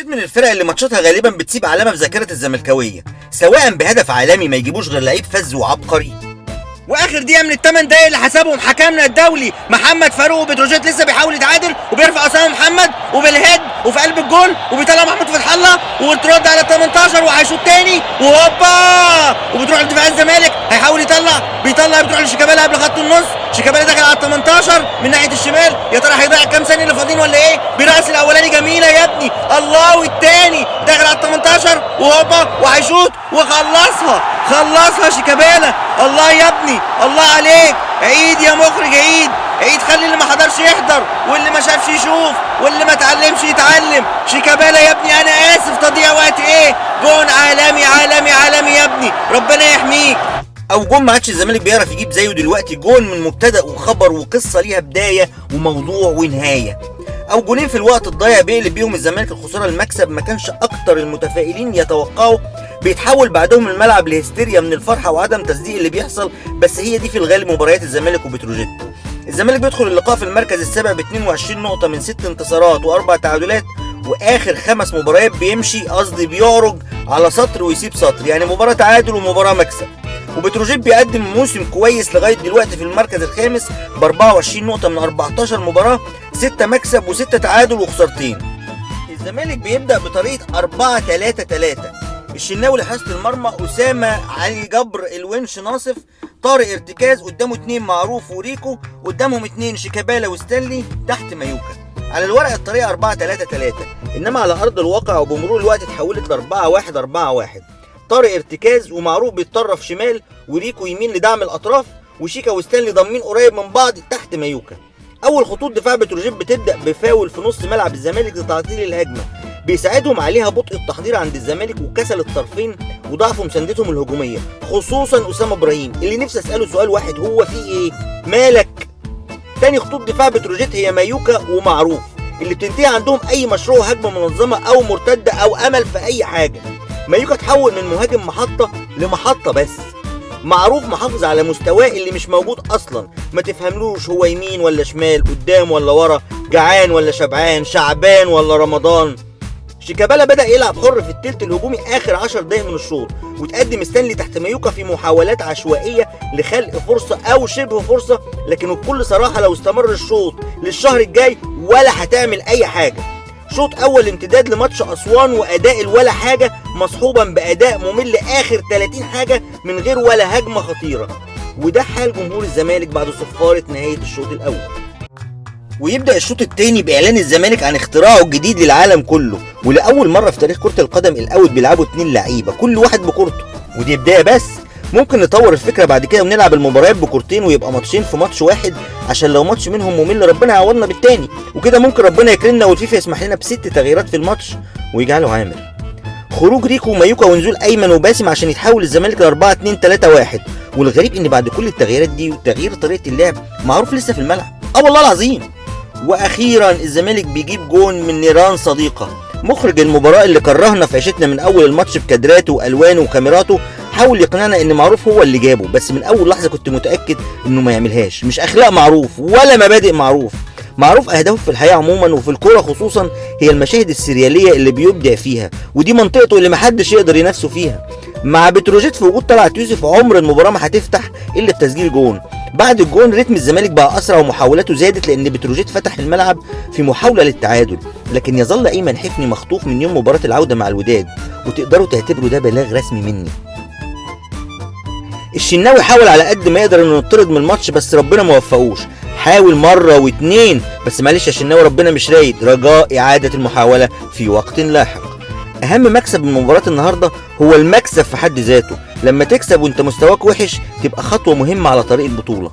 بتروجيت من الفرق اللي ماتشاتها غالبا بتسيب علامه في ذاكره الزملكاويه، سواء بهدف عالمي ما يجيبوش غير لعيب فذ وعبقري. واخر دقيقه من الثمان دقايق اللي حسبهم حكمنا الدولي محمد فاروق، وبتروجيت لسه بيحاول يتعادل وبيرفع اسامه محمد وبالهيد وفي قلب الجول وبيطلع محمود فتح الله وترد على ال 18 وهيشوط تاني وهوبا وبتروح لدفاع الزمالك، هيحاول بيطلع بتروح لشيكابالا قبل خط النص، شيكابالا داخل على ال 18 من ناحيه الشمال، يا ترى هيضيع كام ثانيه اللي فاضيين ولا ايه؟ برأس الاولاني جميله يا ابني الله، والتاني داخل على ال 18 وهوبا وهيشوط خلصها شيكابالا. الله يا ابني الله عليك، عيد يا مخرج عيد، خلي اللي ما حضرش يحضر واللي ما شافش يشوف واللي ما اتعلمش يتعلم. شيكابالا يا ابني انا اسف، تضييع وقت ايه؟ جون عالمي يا ابني، ربنا يحميك. او جون ما عادش الزمالك بيعرف يجيب زيه دلوقتي، جون من مبتدأ وخبر وقصه ليها بدايه وموضوع ونهايه، او جونين في الوقت الضايع بيقلب بيهم الزمالك الخساره المكسب ما كانش اكتر المتفائلين يتوقعوا. بيتحول بعدهم الملعب لهستيريا من الفرحه وعدم تصديق اللي بيحصل، بس هي دي في الغالب مباريات الزمالك وبتروجيت. الزمالك بيدخل اللقاء في المركز السابع ب 22 نقطه من 6 انتصارات و4 تعادلات، واخر 5 مباريات بيعرج على سطر ويسيب سطر، يعني مباراه تعادل ومباراه مكسب. وبتروجيت بيقدم موسم كويس لغايه دلوقتي في المركز الخامس ب 24 نقطه من 14 مباراه، 6 مكسب و6 تعادل وخسارتين. الزمالك بيبدا بطريقه 4-3-3، الشناوي لحراسه المرمى، اسامه علي جبر الونش ناصف، طارق ارتكاز، قدامه 2 معروف وريكو، قدامهم 2 شيكابالا وستانلي، تحت مايوكا. على الورق الطريقه 4-3-3، انما على ارض الواقع وبمرور الوقت اتحولت ل 4-1-4-1. طارق ارتكاز ومعروف بيتطرف شمال وريكو يمين لدعم الاطراف، وشيكا وستانلي ضامين قريب من بعض تحت مايوكا. اول خطوط دفاع بتروجيت بتبدا بفاول في نص ملعب الزمالك لتعطيل الهجمه، بيساعدهم عليها بطء التحضير عند الزمالك وكسل الطرفين وضعف مساندتهم الهجوميه، خصوصا اسامه ابراهيم اللي نفسي اساله سؤال واحد، هو في ايه؟ مالك؟ تاني خطوط دفاع بتروجيت هي مايوكا ومعروف اللي بتنتهي عندهم اي مشروع هجمه منظمه او مرتده او امل في اي حاجه. مايوكا تحول من مهاجم محطه لمحطه بس، معروف محافظ على مستواه اللي مش موجود اصلا، ما تفهملوش هو يمين ولا شمال، قدام ولا ورا، جعان ولا شبعان، شعبان ولا رمضان. شيكابالا بدأ يلعب حر في التلت الهجومي اخر 10 دقايق من الشوط، وتقدم ستانلي تحت مايوكا في محاولات عشوائيه لخلق فرصه او شبه فرصه، لكن بكل صراحه لو استمر الشوط للشهر الجاي ولا هتعمل اي حاجه. شوط اول امتداد لماتش اسوان واداء ولا حاجه، مصحوبا باداء ممل اخر 30 حاجه من غير ولا هجمه خطيره، وده حال جمهور الزمالك بعد صفاره نهايه الشوط الاول. ويبدا الشوط الثاني باعلان الزمالك عن اختراعه الجديد للعالم كله، ولاول مره في تاريخ كره القدم الاوت بيلعبوا 2 لعيبه كل واحد بكورته، ودي بدايه بس. ممكن نطور الفكره بعد كده ونلعب المباريات بكورتين ويبقى ماتشين في ماتش واحد، عشان لو ماتش منهم ممل ربنا يعوضنا بالتاني، وكده ممكن ربنا يكرمنا والفيفا يسمح لنا ب6 تغييرات في الماتش ويجعله عامر. خروج ريكو ومايوكا ونزول ايمن وباسم عشان يتحول الزمالك ل 4-2-3-1، والغريب ان بعد كل التغييرات دي وتغيير طريقه اللعب معروف لسه في الملعب. والله العظيم. واخيرا الزمالك بيجيب جون من نيران صديقه، مخرج المباراه اللي كرهنا في عيشتنا من اول الماتش بكادراته والوانه وكاميراته، حاول يقنعنا ان معروف هو اللي جابه، بس من اول لحظه كنت متاكد انه ما يعملهاش، مش اخلاق معروف ولا مبادئ معروف اهدافه في الحياه عموما وفي الكوره خصوصا هي المشاهد السرياليه اللي بيبدع فيها، ودي منطقته اللي محدش يقدر ينافسه فيها. مع بتروجيت في وجود طلعت يوسف عمر المباراه ما هتفتح الا بتسجيل جون. بعد الجون رتم الزمالك بقى اسرع ومحاولاته زادت لان بتروجيت فتح الملعب في محاوله للتعادل، لكن يظل ايمن حفني مخطوف من يوم مباراه العوده مع الوداد، وتقدروا تعتبروا ده بلاغ رسمي مني. الشناوي حاول على قد ما يقدر انه يطرد من الماتش بس ربنا ما وفقوش، حاول مره واتنين بس معلش يا شناوي ربنا مش رايد، رجاء اعاده المحاوله في وقت لاحق. اهم مكسب من مباراه النهارده هو المكسب في حد ذاته، لما تكسب وانت مستواك وحش تبقى خطوه مهمه على طريق البطوله.